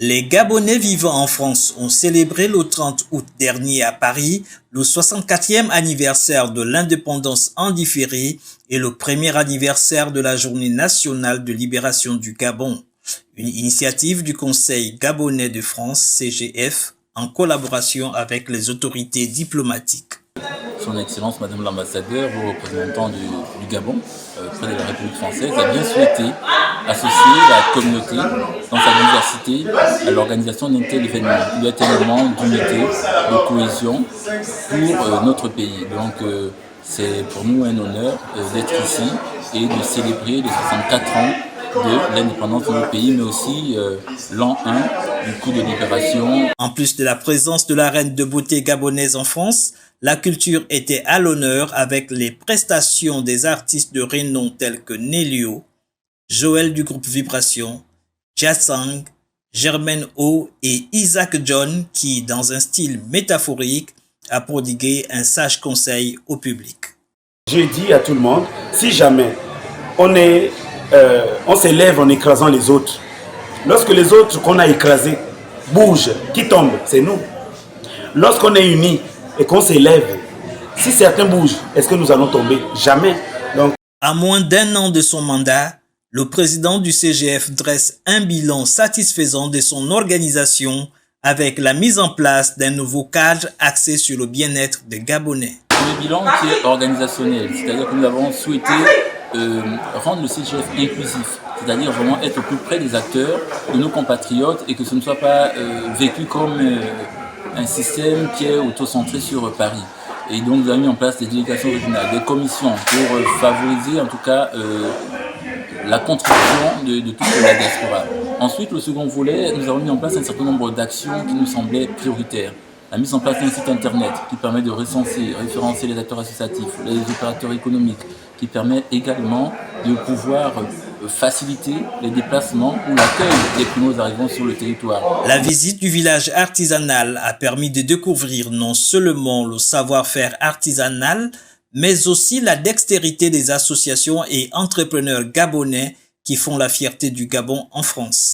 Les Gabonais vivant en France ont célébré le 30 août dernier à Paris le 64e anniversaire de l'indépendance en différé et le premier anniversaire de la Journée nationale de libération du Gabon, une initiative du Conseil gabonais de France (CGF) en collaboration avec les autorités diplomatiques. Son Excellence Madame l'ambassadeur, vous représentant du Gabon, près de la République française, a bien souhaité associer la communauté dans sa diversité à l'organisation d'un tel événement. Il y a un moment d'unité, de cohésion pour notre pays. Donc c'est pour nous un honneur d'être ici et de célébrer les 64 ans de l'indépendance de notre pays, mais aussi l'an 1 du coup de libération. En plus de la présence de la reine de beauté gabonaise en France, la culture était à l'honneur avec les prestations des artistes de renom tels que Nélio, Joël du groupe Vibration, Jassang, Germaine O et Isaac John qui, dans un style métaphorique, a prodigué un sage conseil au public. Je dis à tout le monde, si jamais on s'élève en écrasant les autres, lorsque les autres qu'on a écrasés bougent, qui tombent, c'est nous. Lorsqu'on est unis et qu'on s'élève, si certains bougent, est-ce que nous allons tomber? Jamais. Donc, à moins d'un an de son mandat, le président du CGF dresse un bilan satisfaisant de son organisation avec la mise en place d'un nouveau cadre axé sur le bien-être des Gabonais. Le bilan qui est organisationnel, c'est-à-dire que nous avons souhaité rendre le CGF inclusif, c'est-à-dire vraiment être au plus près des acteurs, de nos compatriotes, et que ce ne soit pas vécu comme un système qui est auto-centré sur Paris. Et donc nous avons mis en place des délégations régionales, des commissions pour favoriser en tout cas la contribution de toute la diaspora. Ensuite, le second volet, nous avons mis en place un certain nombre d'actions qui nous semblaient prioritaires. La mise en place d'un site internet qui permet de référencer les acteurs associatifs, les opérateurs économiques, qui permet également de pouvoir faciliter les déplacements ou l'accueil des primo arrivants sur le territoire. La visite du village artisanal a permis de découvrir non seulement le savoir-faire artisanal, mais aussi la dextérité des associations et entrepreneurs gabonais qui font la fierté du Gabon en France.